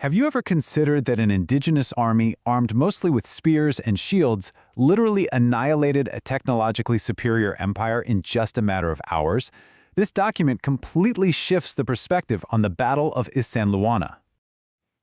Have you ever considered that an indigenous army, armed mostly with spears and shields, literally annihilated a technologically superior empire in just a matter of hours? This document completely shifts the perspective on the Battle of Isandlwana.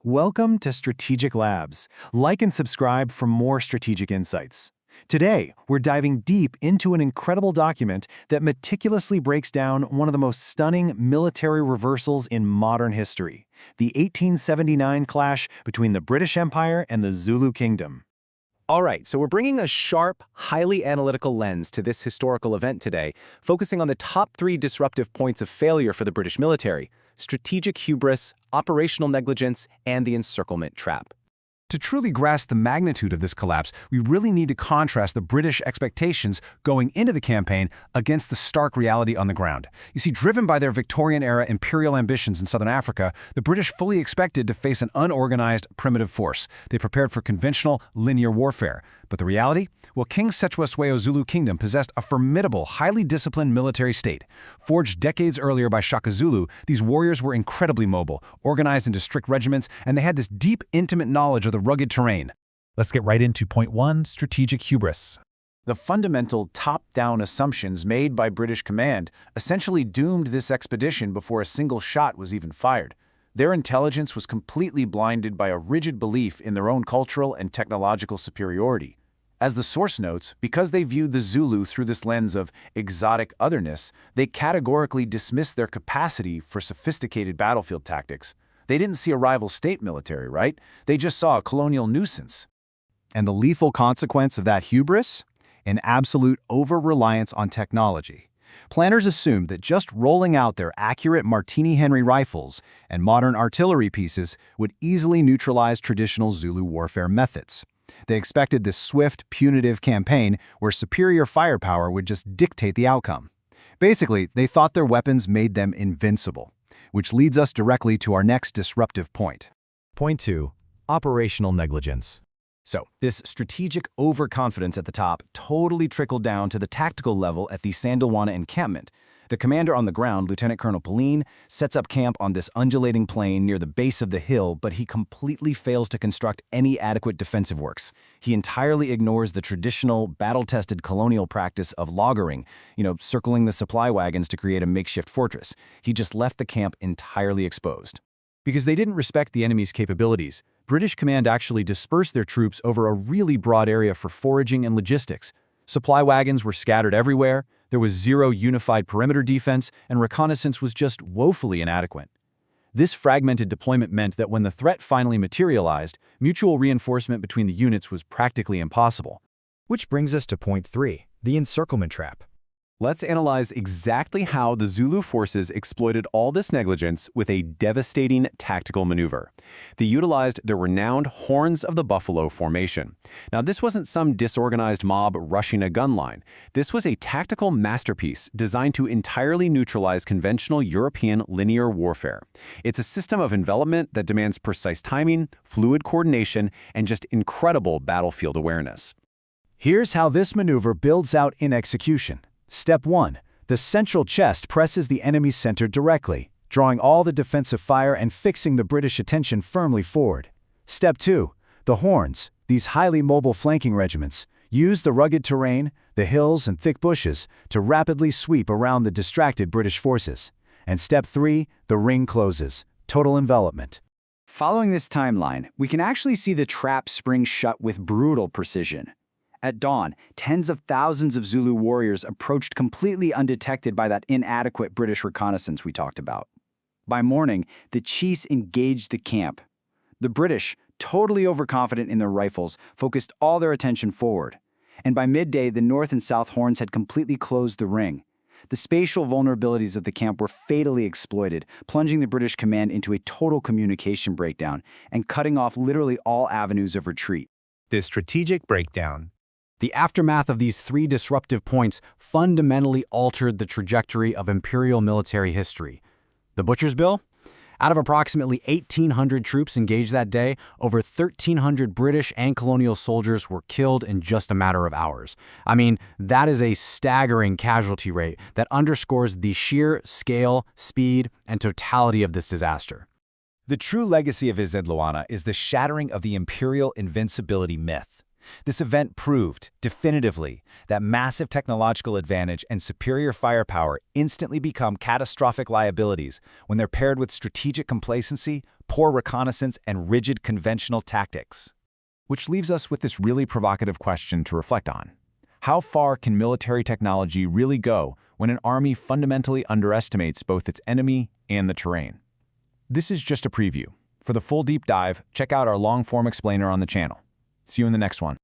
Welcome to Strategic Labs. Like and subscribe for more strategic insights. Today, we're diving deep into an incredible document that meticulously breaks down one of the most stunning military reversals in modern history, the 1879 clash between the British Empire and the Zulu Kingdom. All right, so we're bringing a sharp, highly analytical lens to this historical event today, focusing on the top 3 disruptive points of failure for the British military: strategic hubris, operational negligence, and the encirclement trap. To truly grasp the magnitude of this collapse, we really need to contrast the British expectations going into the campaign against the stark reality on the ground. You see, driven by their Victorian-era imperial ambitions in southern Africa, the British fully expected to face an unorganized, primitive force. They prepared for conventional, linear warfare. But the reality? Well, King Setshwayo Zulu Kingdom possessed a formidable, highly disciplined military state. Forged decades earlier by Shaka Zulu, these warriors were incredibly mobile, organized into strict regiments, and they had this deep, intimate knowledge of the rugged terrain. Let's get right into point 1, strategic hubris. The fundamental top-down assumptions made by British command essentially doomed this expedition before a single shot was even fired. Their intelligence was completely blinded by a rigid belief in their own cultural and technological superiority. As the source notes, because they viewed the Zulu through this lens of exotic otherness, they categorically dismissed their capacity for sophisticated battlefield tactics. They didn't see a rival state military, right? They just saw a colonial nuisance. And the lethal consequence of that hubris? An absolute over-reliance on technology. Planners assumed that just rolling out their accurate Martini-Henry rifles and modern artillery pieces would easily neutralize traditional Zulu warfare methods. They expected this swift, punitive campaign where superior firepower would just dictate the outcome. Basically, they thought their weapons made them invincible, which leads us directly to our next disruptive point. Point 2, operational negligence. So, this strategic overconfidence at the top totally trickled down to the tactical level at the Isandlwana encampment. The commander on the ground, Lieutenant Colonel Pauline, sets up camp on this undulating plain near the base of the hill, but he completely fails to construct any adequate defensive works. He entirely ignores the traditional, battle-tested colonial practice of loggering, circling the supply wagons to create a makeshift fortress. He just left the camp entirely exposed. Because they didn't respect the enemy's capabilities, British command actually dispersed their troops over a really broad area for foraging and logistics. Supply wagons were scattered everywhere, there was zero unified perimeter defense, and reconnaissance was just woefully inadequate. This fragmented deployment meant that when the threat finally materialized, mutual reinforcement between the units was practically impossible. Which brings us to point 3, the encirclement trap. Let's analyze exactly how the Zulu forces exploited all this negligence with a devastating tactical maneuver. They utilized their renowned Horns of the Buffalo formation. Now, this wasn't some disorganized mob rushing a gun line. This was a tactical masterpiece designed to entirely neutralize conventional European linear warfare. It's a system of envelopment that demands precise timing, fluid coordination, and just incredible battlefield awareness. Here's how this maneuver builds out in execution. Step 1. The central chest presses the enemy's center directly, drawing all the defensive fire and fixing the British attention firmly forward. Step 2. The horns, these highly mobile flanking regiments, use the rugged terrain, the hills and thick bushes to rapidly sweep around the distracted British forces. And Step 3. The ring closes, total envelopment. Following this timeline, we can actually see the trap spring shut with brutal precision. At dawn, tens of thousands of Zulu warriors approached completely undetected by that inadequate British reconnaissance we talked about. By morning, the chiefs engaged the camp. The British, totally overconfident in their rifles, focused all their attention forward. And by midday, the north and south horns had completely closed the ring. The spatial vulnerabilities of the camp were fatally exploited, plunging the British command into a total communication breakdown and cutting off literally all avenues of retreat. The strategic breakdown. The aftermath of these 3 disruptive points fundamentally altered the trajectory of imperial military history. The Butcher's Bill? Out of approximately 1,800 troops engaged that day, over 1,300 British and colonial soldiers were killed in just a matter of hours. I mean, that is a staggering casualty rate that underscores the sheer scale, speed, and totality of this disaster. The true legacy of Isandlwana is the shattering of the imperial invincibility myth. This event proved, definitively, that massive technological advantage and superior firepower instantly become catastrophic liabilities when they're paired with strategic complacency, poor reconnaissance, and rigid conventional tactics. Which leaves us with this really provocative question to reflect on. How far can military technology really go when an army fundamentally underestimates both its enemy and the terrain? This is just a preview. For the full deep dive, check out our long-form explainer on the channel. See you in the next one.